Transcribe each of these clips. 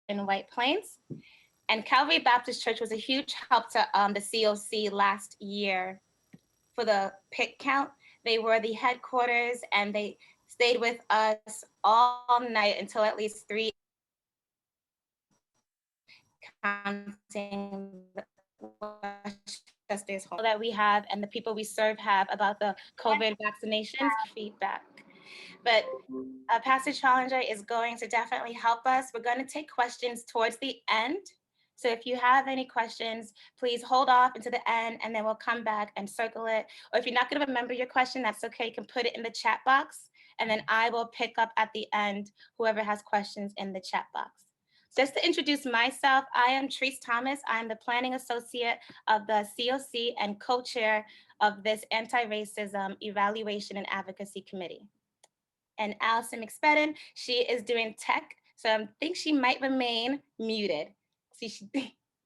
in White Plains. And Calvary Baptist Church was a huge help to the COC last year for the pit count. They were the headquarters and they stayed with us all night until at least 3 counting Westchester's home that we have and the people we serve have about the COVID vaccinations feedback. But Pastor Trollinger is going to definitely help us. We're going to take questions towards the end. So if you have any questions, please hold off until the end and then we'll come back and circle it. Or if you're not going to remember your question, that's okay. You can put it in the chat box and then I will pick up at the end whoever has questions in the chat box. Just to introduce myself, I am Treese Thomas. I'm the planning associate of the COC and co-chair of this anti-racism evaluation and advocacy committee. And Allison McSpadden, she is doing tech. So I think she might remain muted. See,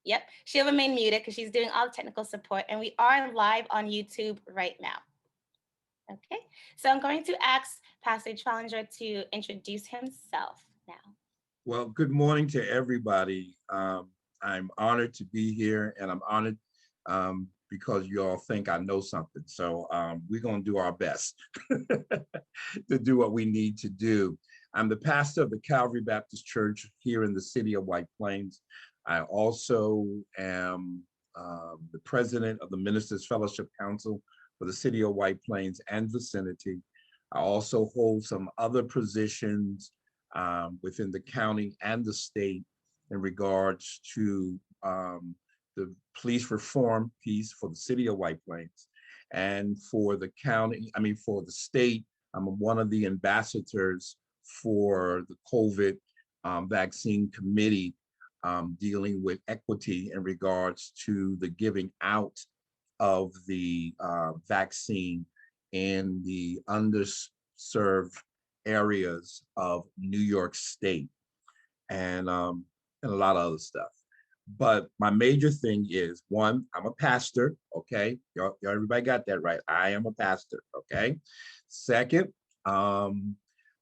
yep, she'll remain muted because she's doing all the technical support. And we are live on YouTube right now. Okay, so I'm going to ask Pastor Trollinger to introduce himself now. Well, good morning to everybody. I'm honored to be here and I'm honored because you all think I know something. So we're gonna do our best to do what we need to do. I'm the pastor of the Calvary Baptist Church here in the city of White Plains. I also am the president of the Ministers Fellowship Council for the city of White Plains and vicinity. I also hold some other positions within the county and the state in regards to the police reform piece for the city of White Plains. And for the county, for the state, I'm one of the ambassadors for the COVID vaccine committee dealing with equity in regards to the giving out of the vaccine in the underserved areas of New York State and a lot of other stuff. But my major thing is, one, I'm a pastor, okay? Everybody got that right. I am a pastor, okay? Second, I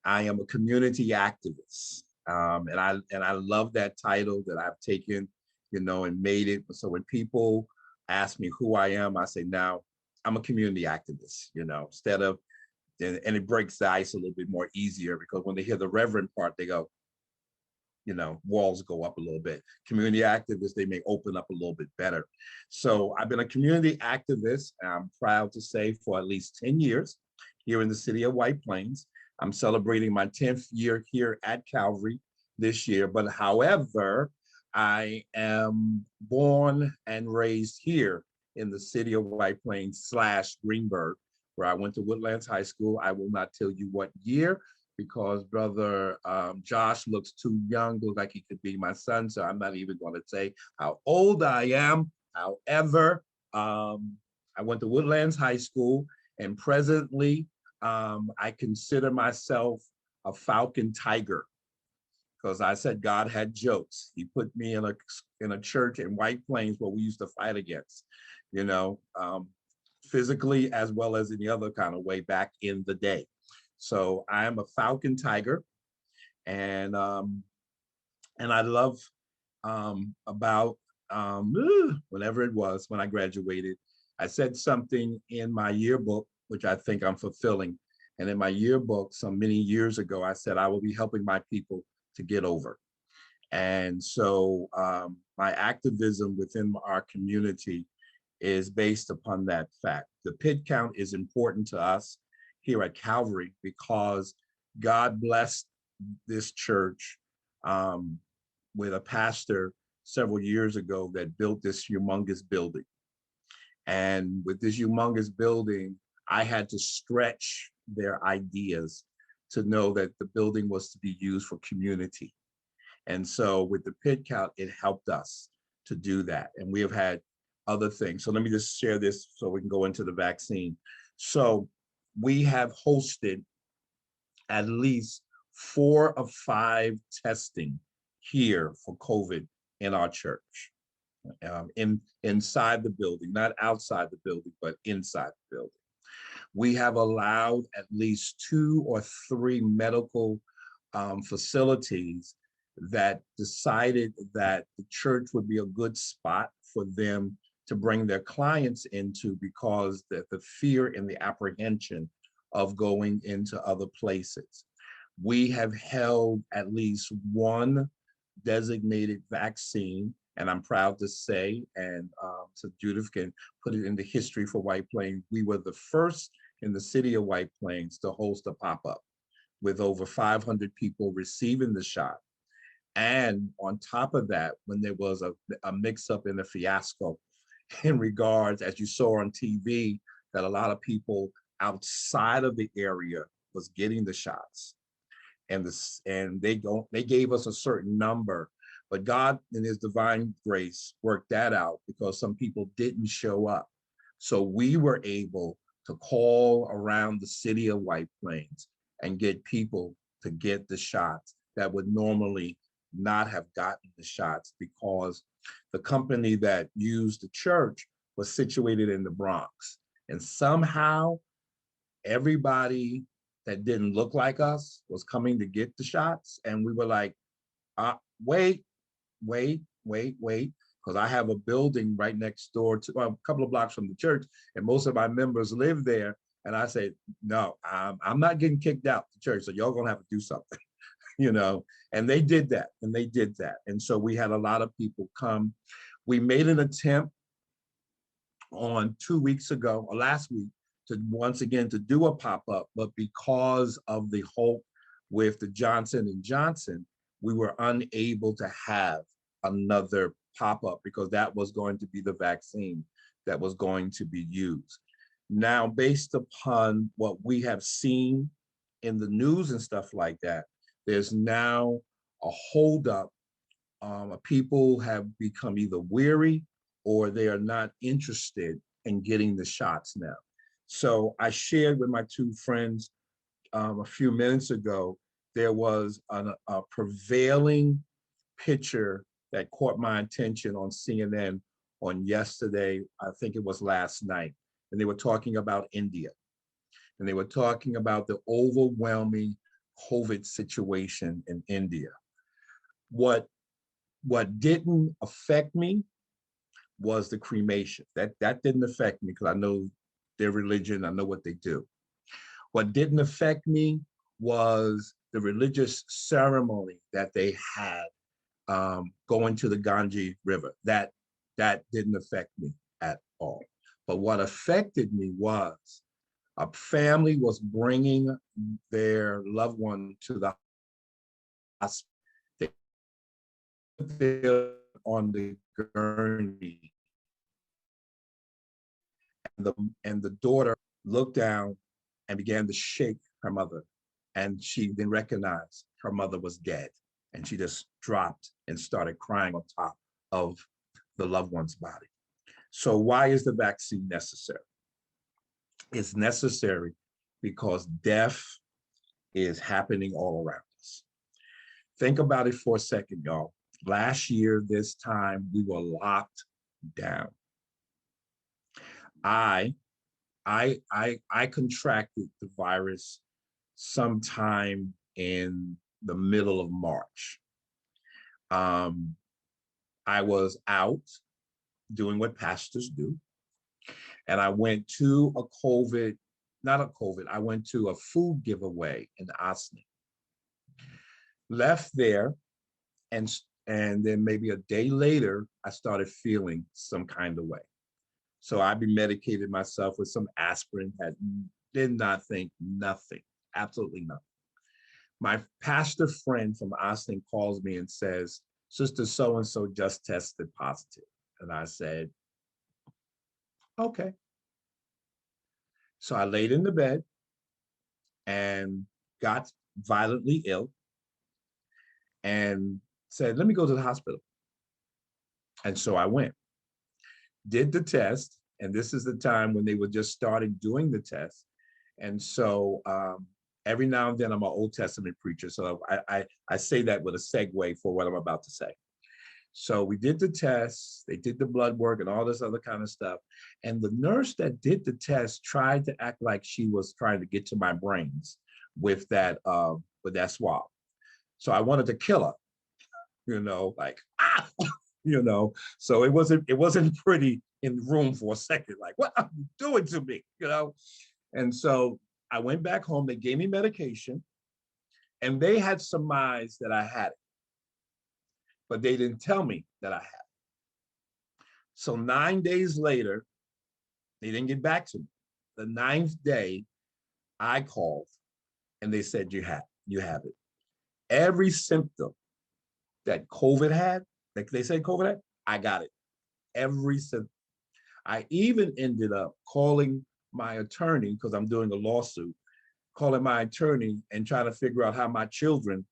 am a community activist. And I love that title that I've taken, and made it. So when people ask me who I am, I say, now I'm a community activist, instead of, and it breaks the ice a little bit more easier because when they hear the Reverend part, they go, walls go up a little bit. Community activists, they may open up a little bit better. So I've been a community activist, and I'm proud to say for at least 10 years here in the city of White Plains. I'm celebrating my 10th year here at Calvary this year, but however, I am born and raised here in the city of White Plains / Greenburgh, where I went to Woodlands High School. I will not tell you what year because brother Josh looks too young, looks like he could be my son, so I'm not even going to say how old I am. However, I went to Woodlands High School, and presently I consider myself a Falcon Tiger because I said God had jokes. He put me in a church in White Plains where we used to fight against, physically as well as any other kind of way back in the day. So I am a Falcon Tiger, and I love about whenever it was when I graduated, I said something in my yearbook, which I think I'm fulfilling. And in my yearbook, many years ago, I said, I will be helping my people to get over. And so my activism within our community is based upon that fact. The pit count is important to us here at Calvary because God blessed this church with a pastor several years ago that built this humongous building. And with this humongous building, I had to stretch their ideas to know that the building was to be used for community. And so with the pit count, it helped us to do that. And we have had other things. So let me just share this so we can go into the vaccine. So we have hosted at least 4 of 5 testing here for COVID in our church, inside the building, not outside the building, but inside the building. We have allowed at least 2 or 3 medical facilities that decided that the church would be a good spot for them to bring their clients into, because the fear and the apprehension of going into other places. We have held at least one designated vaccine, and I'm proud to say, and so Judith can put it into history for White Plains, we were the first in the city of White Plains to host a pop-up with over 500 people receiving the shot. And on top of that, when there was a mix-up and a fiasco in regards, as you saw on TV, that a lot of people outside of the area was getting the shots. And they gave us a certain number, but God in his divine grace worked that out because some people didn't show up. So we were able to call around the city of White Plains and get people to get the shots that would normally not have gotten the shots, because the company that used the church was situated in the Bronx. And somehow everybody that didn't look like us was coming to get the shots. And we were like, wait, because I have a building right next door to, well, a couple of blocks from the church, and most of my members live there. And I said, no, I'm not getting kicked out the church, so y'all gonna have to do something, you know? And they did that, and they did that. And so we had a lot of people come. We made an attempt on 2 weeks ago, or last week, to once again to do a pop-up, but because of the hope with the Johnson & Johnson, we were unable to have another pop-up because that was going to be the vaccine that was going to be used. Now, based upon what we have seen in the news and stuff like that, there's now a holdup. People have become either weary or they are not interested in getting the shots now. So I shared with my two friends a few minutes ago, there was a prevailing picture that caught my attention on CNN on yesterday, I think it was last night, and they were talking about India. And they were talking about the overwhelming COVID situation in India. What didn't affect me was the cremation. That didn't affect me because I know their religion, I know what they do. What didn't affect me was the religious ceremony that they had going to the Ganges River. That didn't affect me at all. But what affected me was a family was bringing their loved one to the hospital. They put them on the gurney, and the daughter looked down and began to shake her mother. And she then recognized her mother was dead. And she just dropped and started crying on top of the loved one's body. So why is the vaccine necessary? It's necessary because death is happening all around us. Think about it for a second, y'all. Last year, this time, we were locked down. I contracted the virus sometime in the middle of March. I was out doing what pastors do, and I went to I went to a food giveaway in Austin. Left there, and then maybe a day later, I started feeling some kind of way. So I medicated myself with some aspirin, did not think nothing, absolutely nothing. My pastor friend from Austin calls me and says, Sister so-and-so just tested positive. And I said, okay. So I laid in the bed and got violently ill and said, let me go to the hospital. And so I went, did the test, and this is the time when they were just starting doing the test. And so every now and then I'm an Old Testament preacher, so I say that with a segue for what I'm about to say. So we did the test, they did the blood work and all this other kind of stuff. And the nurse that did the test tried to act like she was trying to get to my brains with that swab. So I wanted to kill her. like, ah, so it wasn't pretty in the room for a second, like, what are you doing to me, And so I went back home, they gave me medication, and they had surmised that I had it, but they didn't tell me that I had it. So 9 days later, they didn't get back to me. The 9th day, I called and they said, you have it. Every symptom that COVID had, like they said COVID had, I got it. Every symptom. I even ended up calling my attorney, because I'm doing a lawsuit, calling my attorney and trying to figure out how my children's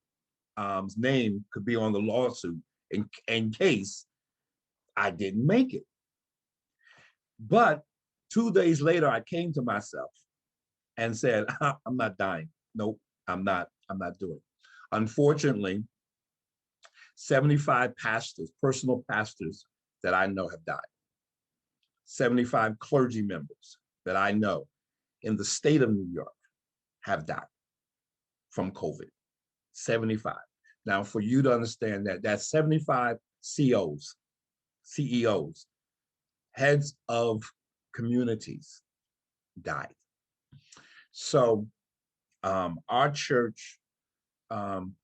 name could be on the lawsuit in case I didn't make it. But 2 days later, I came to myself and said, I'm not dying. Nope, I'm not doing it. Unfortunately, 75 pastors, personal pastors that I know have died. 75 clergy members that I know in the state of New York have died from COVID. 75. Now, for you to understand that's 75 CEOs, heads of communities died. So our church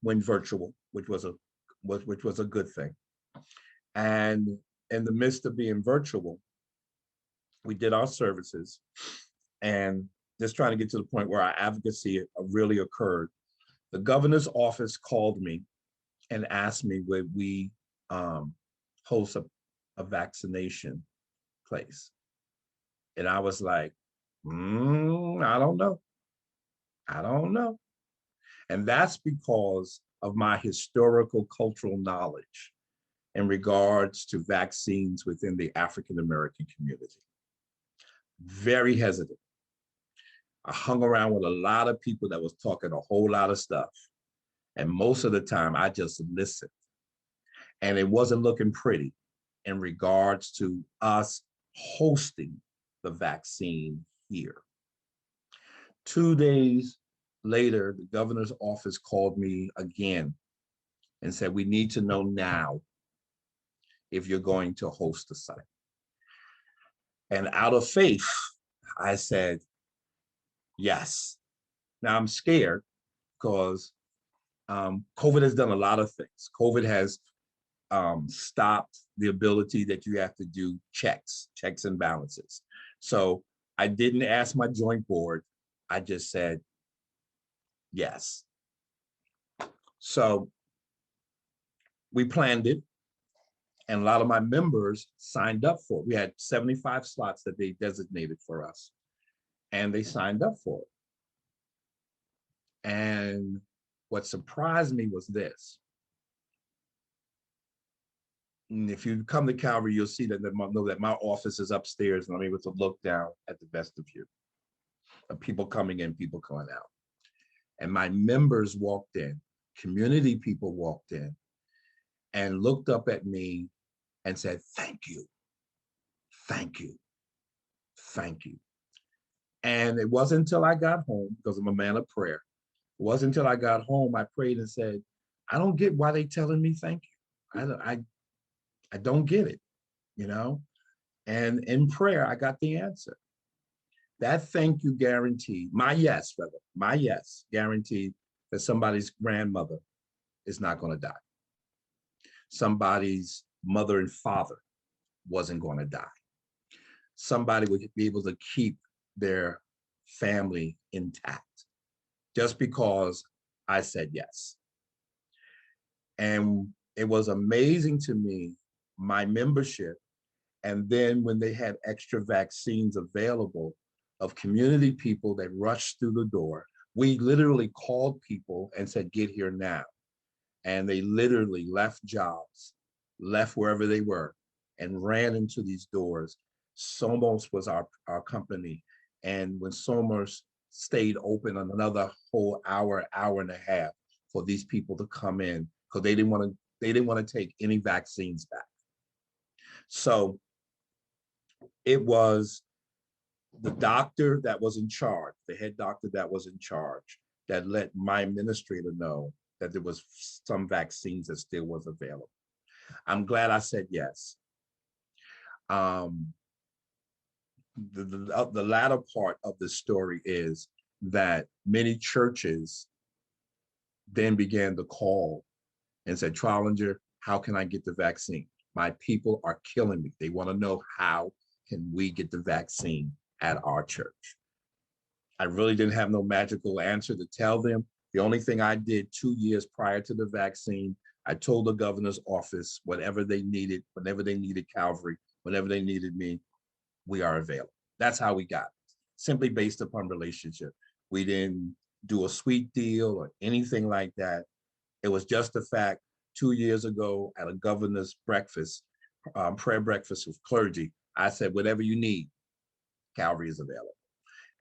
went virtual, which was a good thing. And in the midst of being virtual, we did our services, and just trying to get to the point where our advocacy really occurred. The governor's office called me and asked me would we host a vaccination place. And I was like, I don't know. And that's because of my historical cultural knowledge in regards to vaccines within the African American community. Very hesitant. I hung around with a lot of people that was talking a whole lot of stuff. And most of the time I just listened. And it wasn't looking pretty in regards to us hosting the vaccine here. 2 days later, the governor's office called me again and said, we need to know now if you're going to host the site. And out of faith, I said, yes. Now I'm scared because COVID has done a lot of things. COVID has stopped the ability that you have to do checks and balances. So I didn't ask my joint board. I just said, yes. So we planned it, and a lot of my members signed up for it. We had 75 slots that they designated for us, and they signed up for it. And what surprised me was this. And if you come to Calvary, you'll see that my office is upstairs, and I'm able to look down at the vestibule of people coming in, people going out. And my members walked in, community people walked in and looked up at me and said, thank you, thank you, thank you. And it wasn't until I got home, because I'm a man of prayer, it wasn't until I got home, I prayed and said, I don't get why they telling me thank you. I don't get it, And in prayer, I got the answer. That thank you guaranteed, my yes guaranteed that somebody's grandmother is not going to die. Somebody's mother and father wasn't going to die. Somebody would be able to keep their family intact just because I said yes. And it was amazing to me, my membership. And then when they had extra vaccines available of community people that rushed through the door, we literally called people and said, get here now. And they literally left jobs, left wherever they were, and ran into these doors. Somos was our company. And when Somos stayed open another whole hour and a half for these people to come in, because they didn't want to take any vaccines back. So it was the doctor that was in charge, the head doctor that was in charge, that let my administrator know that there was some vaccines that still was available. I'm glad I said yes. The latter part of the story is that many churches then began to call and said, Trollinger, how can I get the vaccine? My people are killing me. They want to know, how can we get the vaccine at our church? I really didn't have no magical answer to tell them. The only thing I did 2 years prior to the vaccine, I told the governor's office, whatever they needed, whenever they needed Calvary, whenever they needed me, we are available. That's how we got it, simply based upon relationship. We didn't do a sweet deal or anything like that. It was just the fact 2 years ago at a governor's breakfast, prayer breakfast with clergy, I said, whatever you need, Calvary is available.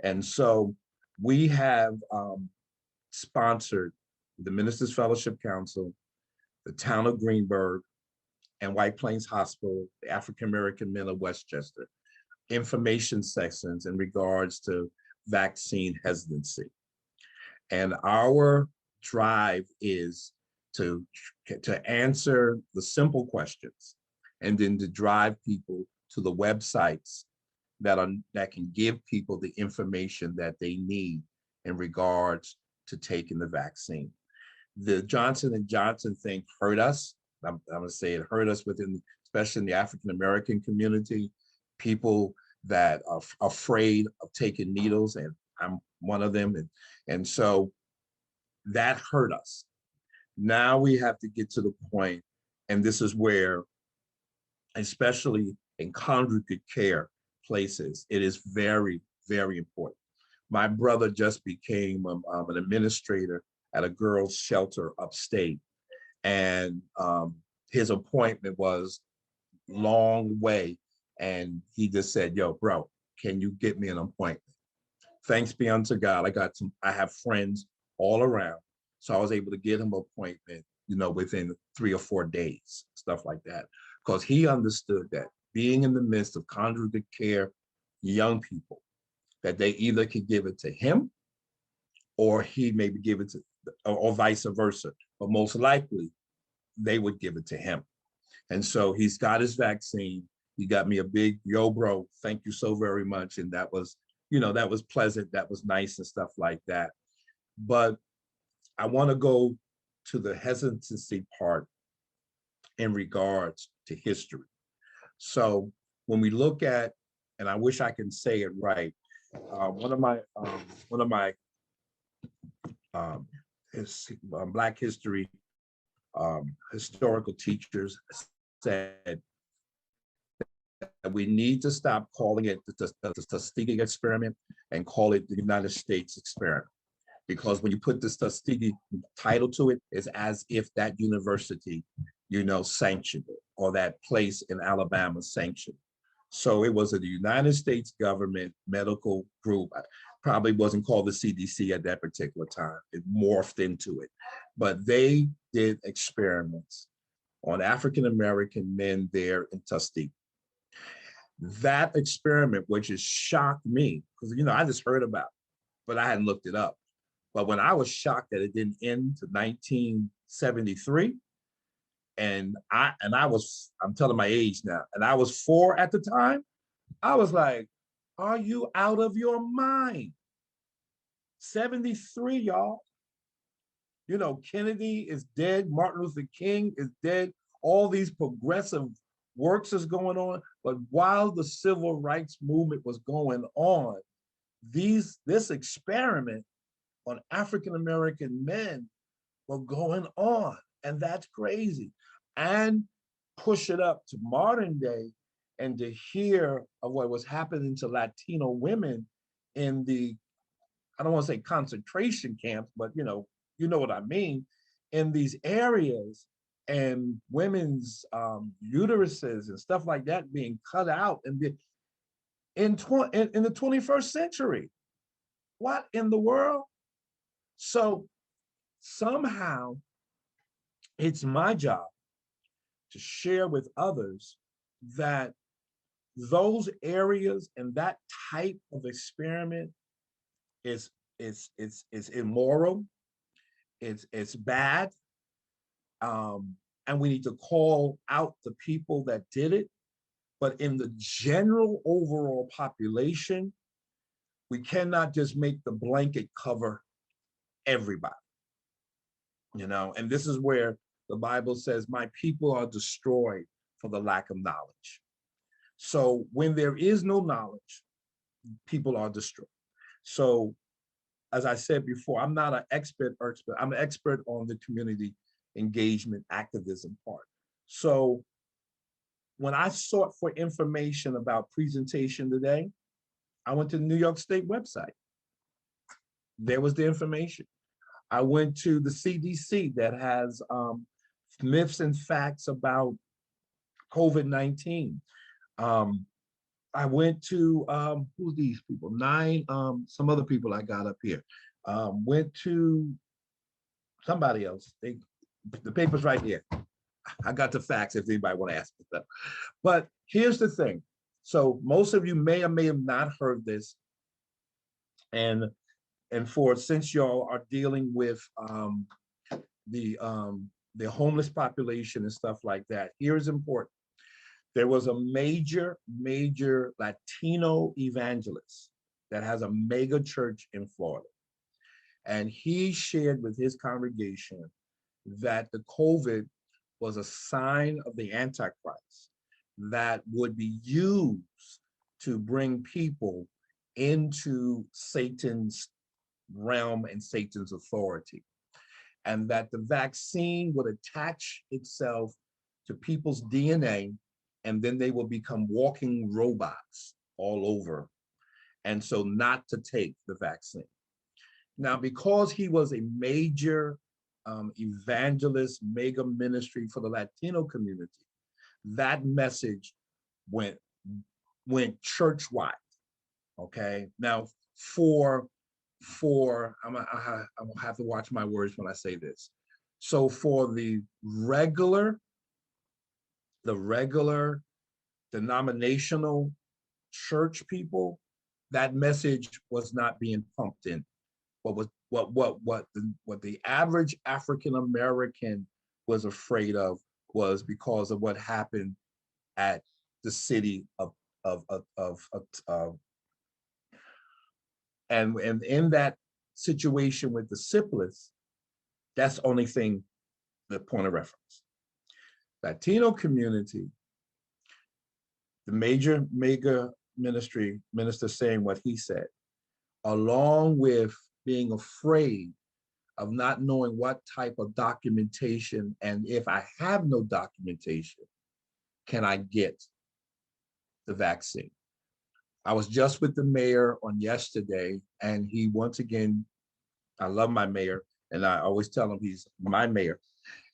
And so we have sponsored the Ministers Fellowship Council, the town of Greenburgh, and White Plains Hospital, the African American Men of Westchester, information sections in regards to vaccine hesitancy. And our drive is to answer the simple questions, and then to drive people to the websites that can give people the information that they need in regards to taking the vaccine. The Johnson & Johnson thing hurt us. I'm gonna say it hurt us within, especially in the African American community, people that are afraid of taking needles, and I'm one of them. And so that hurt us. Now we have to get to the point, and this is where, especially in congregate care places, it is very, very important. My brother just became an administrator at a girls' shelter upstate, and his appointment was long way, and he just said, yo, bro, can you get me an appointment? Thanks be unto God, I have friends all around, so I was able to get him an appointment, within 3 or 4 days, stuff like that, because he understood that being in the midst of congregate care young people, that they either could give it to him, or he maybe give it to, or vice versa, but most likely they would give it to him. And so he's got his vaccine. He got me a big, yo, bro, thank you so very much. And that was, that was pleasant. That was nice and stuff like that. But I want to go to the hesitancy part in regards to history. So when we look at, and I wish I can say it right, one of my Black history historical teachers said that we need to stop calling it the Tuskegee experiment and call it the United States experiment. Because when you put this Tuskegee title to it, it's as if that university, sanctioned it, or that place in Alabama sanctioned. So it was the United States government medical group. Probably wasn't called the CDC at that particular time. It morphed into it. But they did experiments on African-American men there in Tuskegee. That experiment, which has shocked me, because I just heard about it, but I hadn't looked it up. But when I was shocked that it didn't end to 1973, and I'm telling my age now, and I was 4 at the time, I was like, are you out of your mind? 73, y'all. Kennedy is dead, Martin Luther King is dead, all these progressive works is going on. But while the civil rights movement was going on, this experiment on African-American men were going on. And that's crazy. And push it up to modern day, and to hear of what was happening to Latino women in the, I don't want to say concentration camps, but you know what I mean, in these areas, and women's uteruses and stuff like that being cut out and in the 21st century. What in the world? So somehow it's my job to share with others that those areas and that type of experiment is immoral. it's bad. And we need to call out the people that did it. But in the general overall population, we cannot just make the blanket cover everybody, and this is where the Bible says, my people are destroyed for the lack of knowledge. So when there is no knowledge, people are destroyed. So as I said before, I'm not an expert. I'm an expert on the community engagement activism part. So when I sought for information about presentation today, I went to the New York State website. There was the information. I went to the CDC that has myths and facts about COVID-19. I went to, who's these people? Some other people I got up here. Went to somebody else. The paper's right here. I got the facts if anybody want to ask me that. But here's the thing. So most of you may or may have not heard this. And since y'all are dealing with the homeless population and stuff like that, here is important. There was a major Latino evangelist that has a mega church in Florida. And he shared with his congregation that the COVID was a sign of the Antichrist that would be used to bring people into Satan's realm and Satan's authority. And that the vaccine would attach itself to people's DNA, and then they will become walking robots all over. And so not to take the vaccine. Now, because he was a major evangelist, mega ministry for the Latino community, that message went church-wide, okay? Now, I'm gonna have to watch my words when I say this. So for the regular denominational church people, that message was not being pumped in. What the average African American was afraid of was because of what happened at the city and in that situation with the syphilis, that's the only thing, the point of reference. Latino community, the mega minister saying what he said, along with being afraid of not knowing what type of documentation, and if I have no documentation, can I get the vaccine? I was just with the mayor on yesterday, and he, once again, I love my mayor, and I always tell him he's my mayor.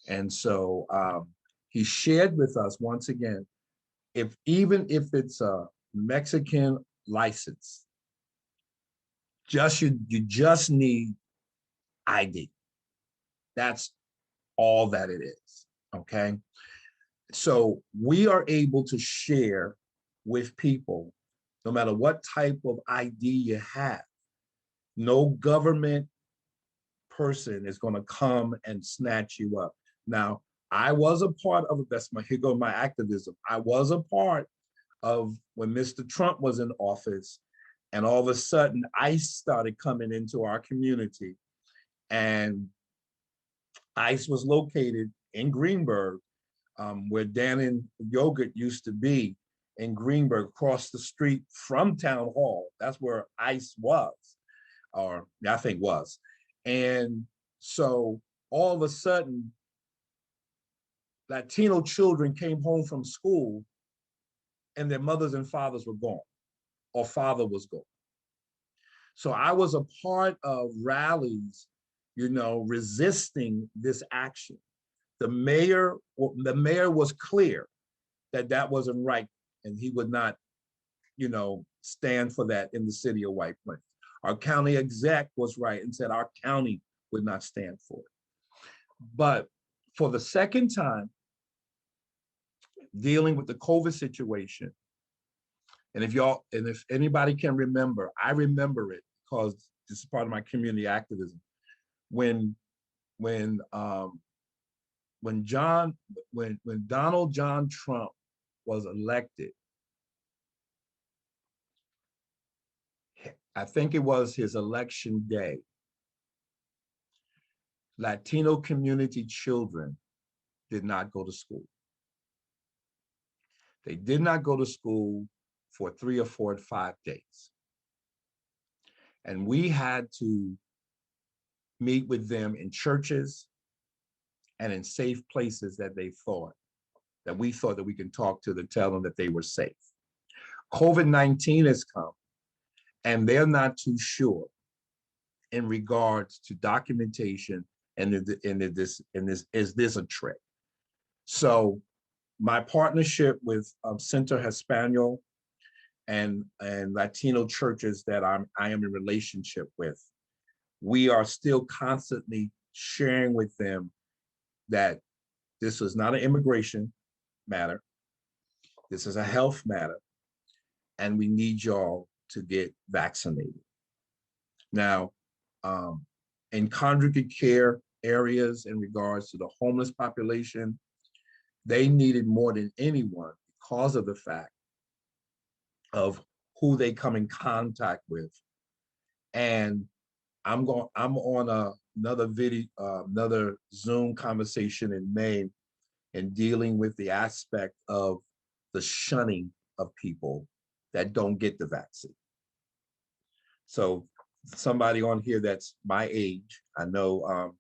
And so he shared with us once again, even if it's a Mexican license, you just need ID. That's all that it is, okay? So we are able to share with people, no matter what type of ID you have. No government person is gonna come and snatch you up. Now, I was a part of, here goes my activism. I was a part of when Mr. Trump was in office, and all of a sudden ICE started coming into our community, and ICE was located in Greenburgh, where Dan & Yogurt used to be, in Greenburgh, across the street from Town Hall. That's where ICE was, or I think was. And so all of a sudden, Latino children came home from school and their mothers and fathers were gone, or father was gone. So I was a part of rallies, resisting this action. The mayor was clear that that wasn't right, and he would not, stand for that in the city of White Plains. Our county exec was right and said our county would not stand for it. But for the second time, dealing with the COVID situation, and if anybody can remember, I remember it because this is part of my community activism. When when when John when Donald John Trump was elected, I think it was his election day, Latino community children did not go to school. They did not go to school for 3 or 4 or 5 days. And we had to meet with them in churches and in safe places that we thought that we can talk to tell them that they were safe. COVID-19 has come, and they're not too sure in regards to documentation and is this a trick? So my partnership with Center Hispanic and Latino churches that I am in relationship with, we are still constantly sharing with them that this is not an immigration matter. This is a health matter, and we need y'all to get vaccinated. Now, in congregate care areas in regards to the homeless population, they needed more than anyone because of the fact of who they come in contact with. And I'm on another video, another Zoom conversation in May, and dealing with the aspect of the shunning of people that don't get the vaccine. So somebody on here that's my age, I know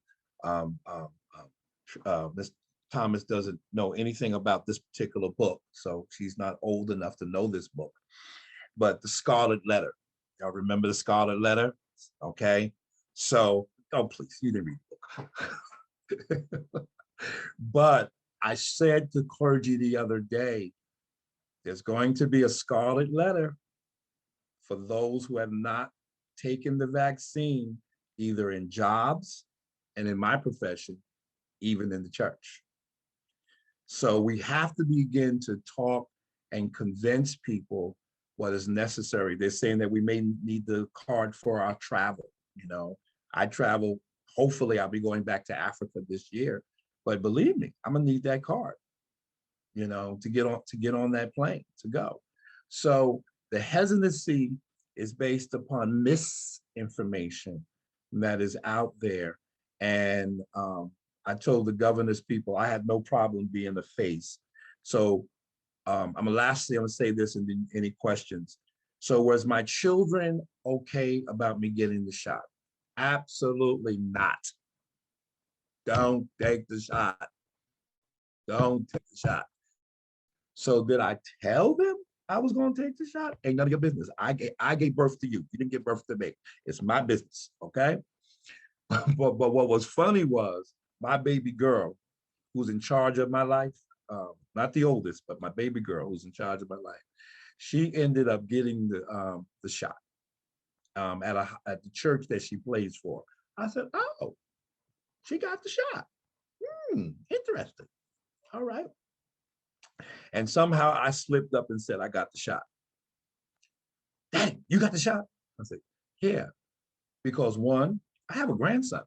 Ms. Thomas doesn't know anything about this particular book, so she's not old enough to know this book. But the Scarlet Letter, y'all remember the Scarlet Letter? Okay, so, oh please, you didn't read the book. But I said to clergy the other day, there's going to be a Scarlet Letter for those who have not taken the vaccine, either in jobs and in my profession, even in the church. So we have to begin to talk and convince people what is necessary. They're saying that we may need the card for our travel. You know, I travel, hopefully I'll be going back to Africa this year, but believe me, I'm gonna need that card, you know, to get on that plane to go. So the hesitancy is based upon misinformation that is out there. And I told the governor's people I had no problem being the face. So I'm gonna say this and then any questions. So was my children okay about me getting the shot? Absolutely not. Don't take the shot. Don't take the shot. So did I tell them I was going to take the shot? Ain't none of your business. I gave birth to you. You didn't give birth to me. It's my business, okay? but what was funny was my baby girl, who's in charge of my life, not the oldest, but my baby girl who's in charge of my life, she ended up getting the shot at the church that she plays for. I said, oh, she got the shot. Interesting. All right. And somehow I slipped up and said, I got the shot. Daddy, you got the shot? I said, yeah, because one, I have a grandson.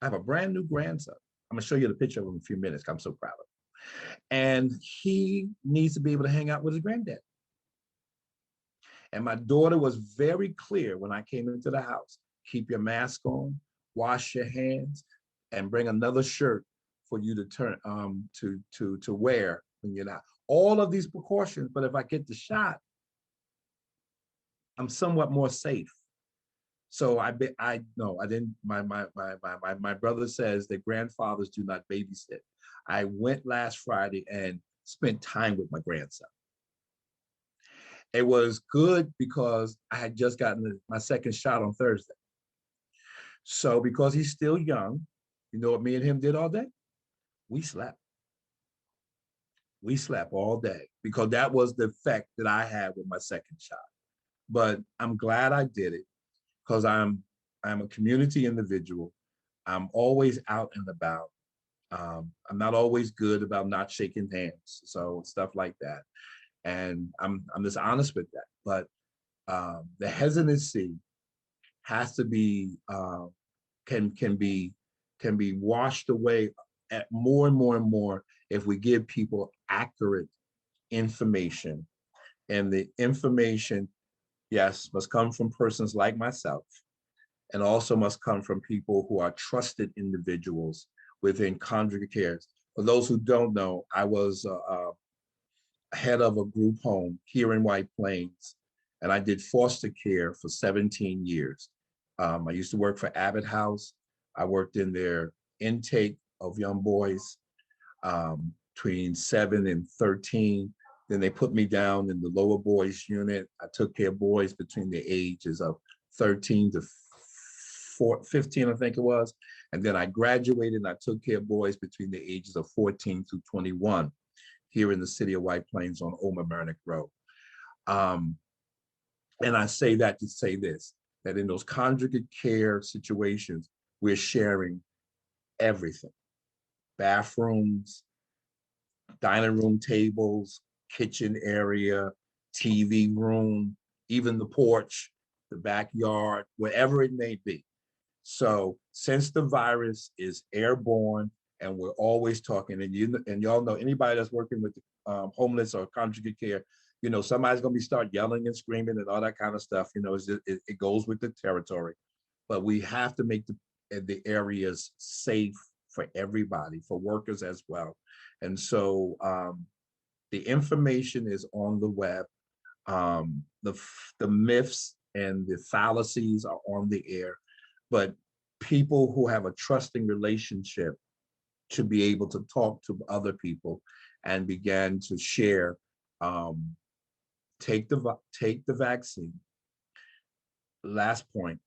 I have a brand new grandson. I'm gonna show you the picture of him in a few minutes. I'm so proud of him. And he needs to be able to hang out with his granddad. And my daughter was very clear when I came into the house, keep your mask on, wash your hands, and bring another shirt for you to turn to wear when you're not. All of these precautions, but if I get the shot, I'm somewhat more safe. So I didn't. My brother says that grandfathers do not babysit. I went last Friday and spent time with my grandson. It was good because I had just gotten my second shot on Thursday. So because he's still young, you know what me and him did all day? We slept. We slept all day because that was the effect that I had with my second shot. But I'm glad I did it because I'm a community individual. I'm always out and about. I'm not always good about not shaking hands, so stuff like that. And I'm just honest with that. But the hesitancy has to be can be can be washed away at more and more and more if we give people accurate information. And the information, yes, must come from persons like myself, and also must come from people who are trusted individuals within congregate care. For those who don't know, I was head of a group home here in White Plains, and I did foster care for 17 years. I used to work for Abbott House. I worked in their intake of young boys between 7 and 13. Then they put me down in the lower boys unit. I took care of boys between the ages of 13 to 15, I think it was. And then I graduated and I took care of boys between the ages of 14 to 21 here in the city of White Plains on Old Mamaroneck Road. And I say that to say this, that in those congregate care situations, we're sharing everything: bathrooms, dining room tables, kitchen area, TV room, even the porch, the backyard, wherever it may be. So since the virus is airborne and we're always talking, and y'all know, anybody that's working with homeless or congregate care, you know, somebody's gonna be start yelling and screaming and all that kind of stuff. You know, it goes with the territory, but we have to make the areas safe for everybody, for workers as well. And so the information is on the web. The myths and the fallacies are on the air, but people who have a trusting relationship to be able to talk to other people and begin to share, take the vaccine. Last point,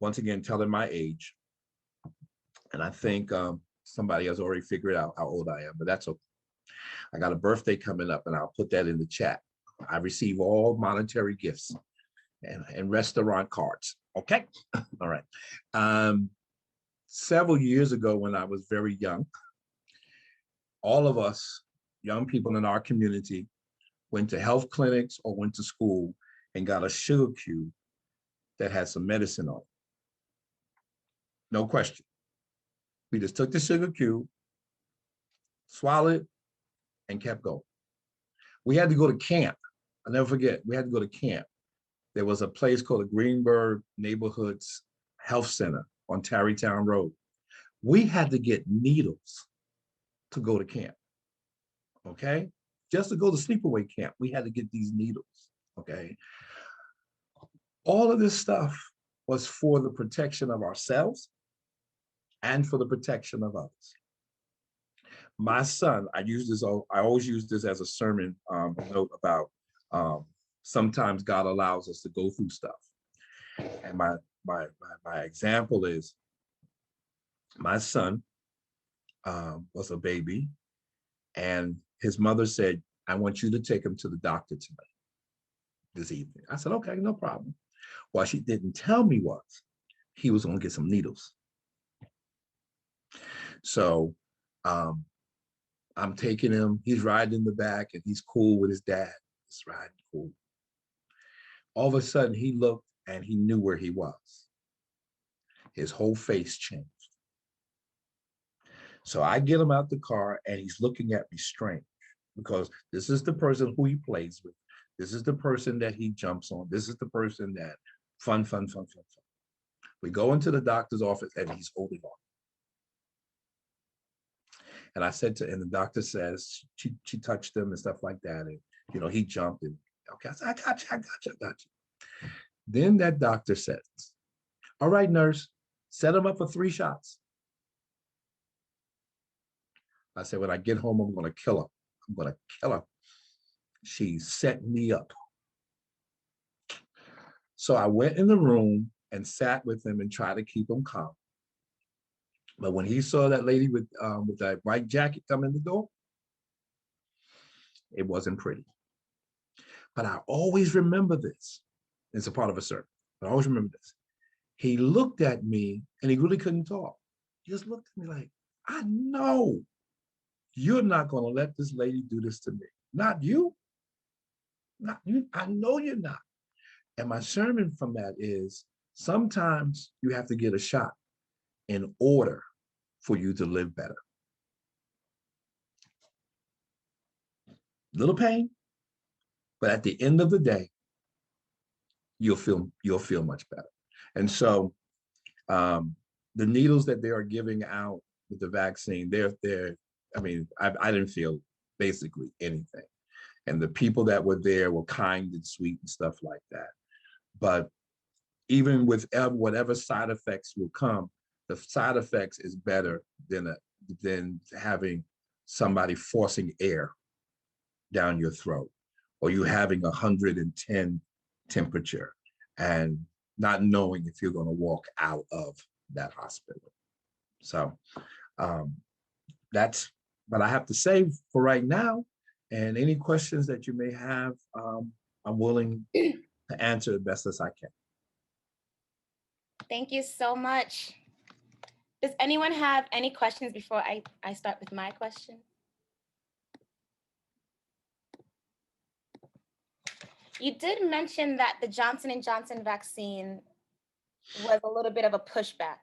once again, telling my age, and I think somebody has already figured out how old I am, but that's okay. I got a birthday coming up, and I'll put that in the chat. I receive all monetary gifts and restaurant cards. Okay, all right. Several years ago, when I was very young, all of us young people in our community went to health clinics or went to school and got a sugar cube that had some medicine on it. No question. We just took the sugar cube, swallowed it, and kept going. We had to go to camp. I'll never forget, we had to go to camp. There was a place called the Greenberg Neighborhoods Health Center on Tarrytown Road. We had to get needles to go to camp, okay? Just to go to sleepaway camp, we had to get these needles, okay? All of this stuff was for the protection of ourselves and for the protection of others. My son, I always use this as a sermon note about sometimes God allows us to go through stuff. And my example is, my son was a baby, and his mother said, I want you to take him to the doctor tonight, this evening. I said, okay, no problem. What she didn't tell me was he was gonna get some needles. So I'm taking him, he's riding in the back and he's cool with his dad. He's riding cool. All of a sudden he looked and he knew where he was. His whole face changed. So I get him out the car and he's looking at me strange, because this is the person who he plays with. This is the person that he jumps on. This is the person that fun. We go into the doctor's office and he's holding on. And I said and the doctor says, she touched him and stuff like that. And, you know, he jumped and, okay, I said, I got you. Then that doctor says, all right, nurse, set him up for 3 shots. I said, when I get home, I'm going to kill him. I'm going to kill him. She set me up. So I went in the room and sat with him and tried to keep him calm. But when he saw that lady with that white jacket come in the door, it wasn't pretty. But I always remember this. It's a part of a sermon. I always remember this. He looked at me and he really couldn't talk. He just looked at me like, I know you're not going to let this lady do this to me. Not you. Not you. I know you're not. And my sermon from that is, sometimes you have to get a shot in order for you to live better. Little pain, but at the end of the day, you'll feel much better. And so the needles that they are giving out with the vaccine, I mean, I didn't feel basically anything. And the people that were there were kind and sweet and stuff like that. But even with whatever side effects will come, the side effects is better than having somebody forcing air down your throat, or you having 110 temperature and not knowing if you're going to walk out of that hospital. So that's what I have to say for right now. And any questions that you may have, I'm willing to answer the best as I can. Thank you so much. Does anyone have any questions before I start with my question? You did mention that the Johnson & Johnson vaccine was a little bit of a pushback.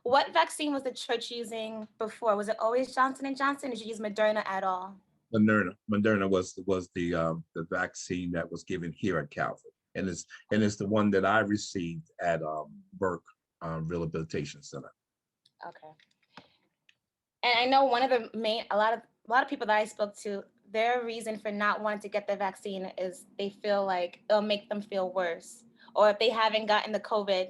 What vaccine was the church using before? Was it always Johnson & Johnson? Or did you use Moderna at all? Moderna was the vaccine that was given here at Calvary, and it's the one that I received at Burke Rehabilitation Center. Okay. And I know one of the main, a lot of people that I spoke to, their reason for not wanting to get the vaccine is they feel like it'll make them feel worse. Or if they haven't gotten the COVID,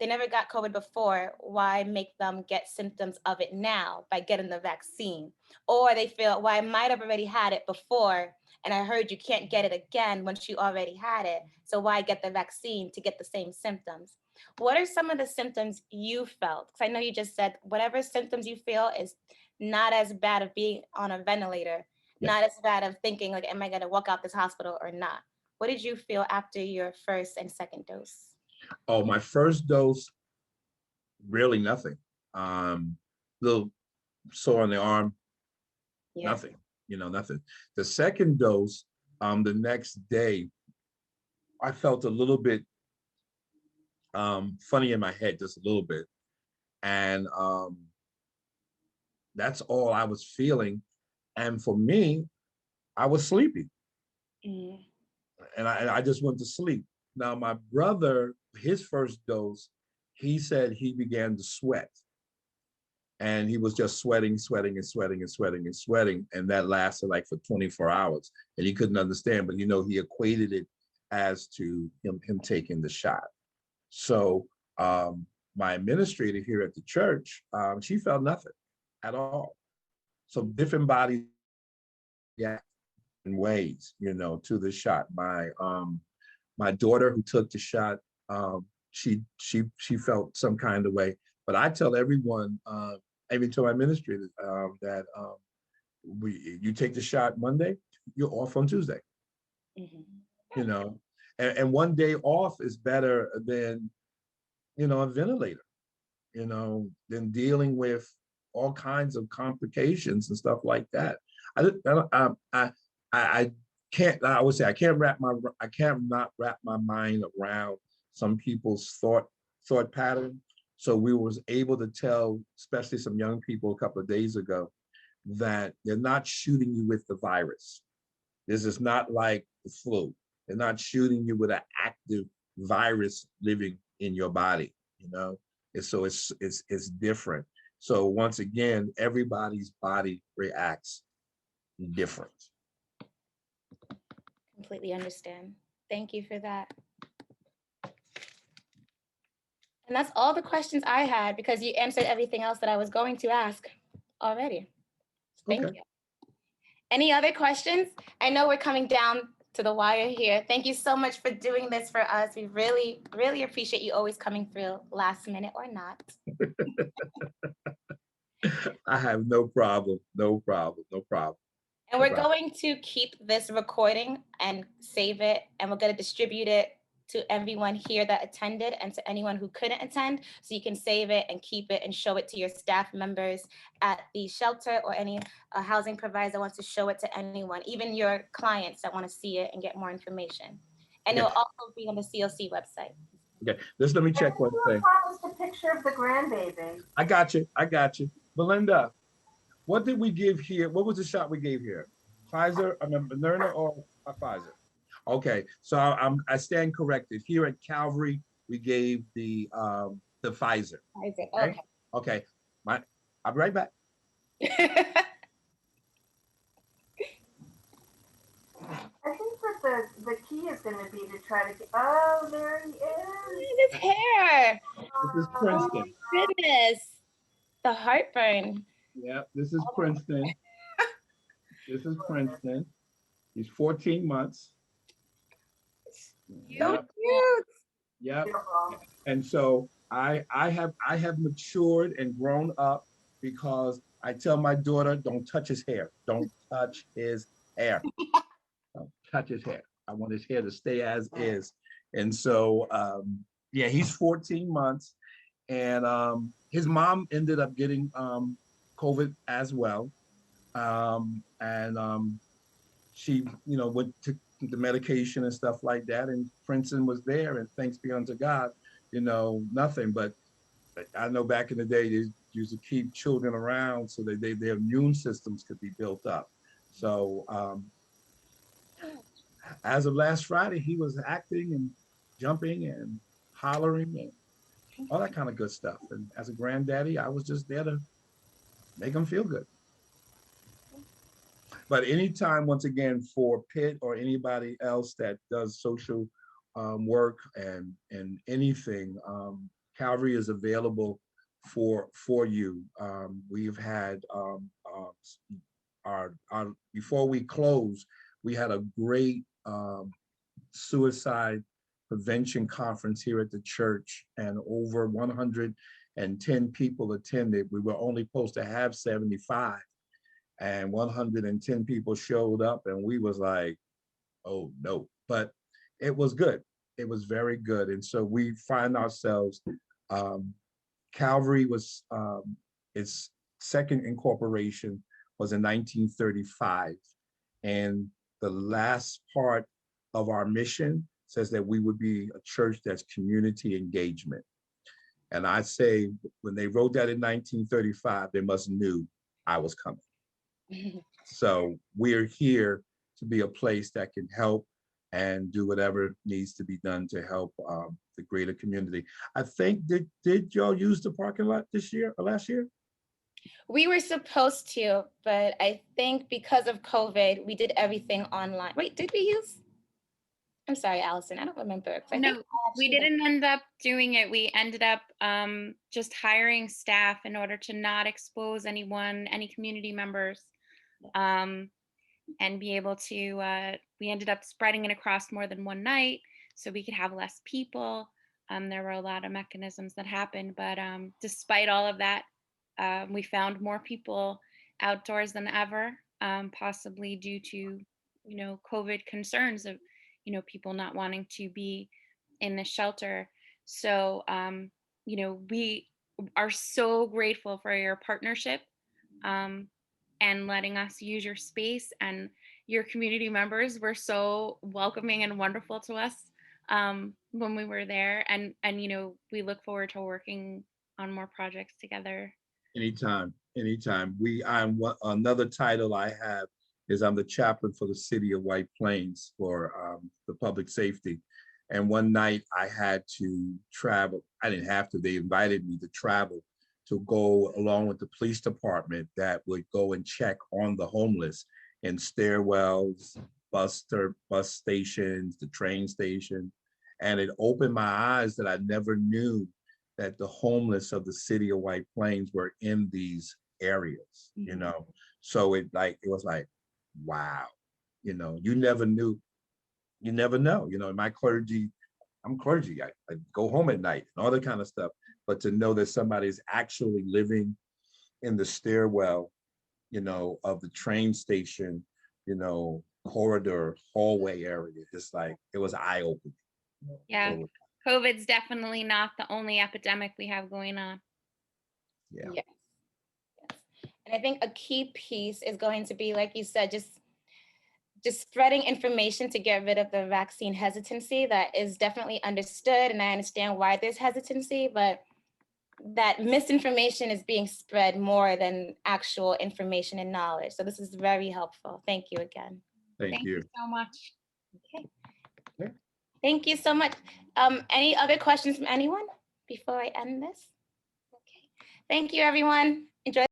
they never got COVID before, why make them get symptoms of it now by getting the vaccine? Or they feel, well, I might have already had it before, and I heard you can't get it again once you already had it. So why get the vaccine to get the same symptoms? What are some of the symptoms you felt? Because I know you just said whatever symptoms you feel is not as bad of being on a ventilator, Yes. not as bad of thinking like, am I going to walk out this hospital or not? What did you feel after your first and second dose? Oh, my first dose, really nothing. Little sore on the arm, Yeah. nothing, nothing. The second dose, the next day, I felt a little bit funny in my head, just a little bit. And that's all I was feeling. And for me, I was sleepy. Mm. And I just went to sleep. Now, my brother, his first dose, he said he began to sweat. And he was just sweating. And that lasted like for 24 hours. And he couldn't understand, but he equated it as to him taking the shot. So my administrator here at the church, she felt nothing at all. So different bodies react in ways, to the shot. My daughter who took the shot, she felt some kind of way. But I tell everyone, even to my administrator, that you take the shot Monday, you're off on Tuesday. Mm-hmm. And one day off is better than a ventilator, than dealing with all kinds of complications and stuff like that. I can't. I would say I can't not wrap my mind around some people's thought pattern. So we was able to tell, especially some young people a couple of days ago, that they're not shooting you with the virus. This is not like the flu. They're not shooting you with an active virus living in your body. So it's different. So once again, everybody's body reacts different. Completely understand. Thank you for that. And that's all the questions I had, because you answered everything else that I was going to ask already. Thank you. Any other questions? I know we're coming down to the wire here. Thank you so much for doing this for us. We really, really appreciate you always coming through, last minute or not. I have no problem. And we're going to keep this recording and save it, and we're going to distribute it to everyone here that attended and to anyone who couldn't attend, so you can save it and keep it and show it to your staff members at the shelter, or any housing provider that wants to show it to anyone, even your clients that want to see it and get more information. And It'll also be on the COC website. Okay, just let me check one thing. Promised a picture of the grandbaby. I got you. I got you. Belinda, what did we give here? What was the shot we gave here? Pfizer, I mean, Moderna or Pfizer? Okay, so I stand corrected. Here at Calvary, we gave the Pfizer. Pfizer. Okay. Okay. Okay. I'll be right back. I think that the key is going to be to try to get, oh, there he is. Look at his hair. This is Oh Princeton. my goodness. The heartburn. Yeah, this is Princeton. This is Princeton. He's 14 months. Cute. Yep. Beautiful. And so I have matured and grown up because I tell my daughter, don't touch his hair. Don't touch his hair. Don't touch his hair. I want his hair to stay as is. And so yeah, he's 14 months. And his mom ended up getting COVID as well. She, went to the medication and stuff like that. And Princeton was there, and thanks be unto God, nothing. But I know back in the day, they used to keep children around so that their immune systems could be built up. So as of last Friday, he was acting and jumping and hollering and all that kind of good stuff. And as a granddaddy, I was just there to make him feel good. But anytime, once again, for Pitt or anybody else that does social work and anything, Calvary is available for you. We've had our before we close, we had a great suicide prevention conference here at the church, and over 110 people attended. We were only supposed to have 75. And 110 people showed up, and we was like, oh no, but it was good. It was very good. And so we find ourselves, Calvary was, its second incorporation was in 1935. And the last part of our mission says that we would be a church that's community engagement. And I say, when they wrote that in 1935, they must knew I was coming. So we're here to be a place that can help and do whatever needs to be done to help the greater community. I think, did y'all use the parking lot this year or last year? We were supposed to, but I think because of COVID, we did everything online. Wait, did we use? I'm sorry, Allison, I don't remember. No, we didn't end up doing it. We ended up just hiring staff in order to not expose anyone, any community members, and be able to, we ended up spreading it across more than one night so we could have less people. There were a lot of mechanisms that happened, but despite all of that, we found more people outdoors than ever, possibly due to, COVID concerns of, people not wanting to be in the shelter. So, we are so grateful for your partnership, and letting us use your space, and your community members were so welcoming and wonderful to us when we were there. And we look forward to working on more projects together. Anytime. Another title I have is I'm the chaplain for the city of White Plains for the public safety. And one night I had to travel. I didn't have to, they invited me to travel to go along with the police department that would go and check on the homeless in stairwells, bus stations, the train station. And it opened my eyes that I never knew that the homeless of the city of White Plains were in these areas, So it was like, wow, you never knew, you never know, my clergy, I'm clergy, I go home at night and all that kind of stuff, but to know that somebody's actually living in the stairwell, of the train station, corridor, hallway area, it's like, it was eye-opening. Yeah. COVID's definitely not the only epidemic we have going on. Yeah. Yes. And I think a key piece is going to be, like you said, just just spreading information to get rid of the vaccine hesitancy that is definitely understood, and I understand why there's hesitancy, but that misinformation is being spread more than actual information and knowledge. So this is very helpful. Thank you again. Thank you. so much. Okay. Yeah. Thank you so much. Any other questions from anyone before I end this? Okay. Thank you, everyone. Enjoy.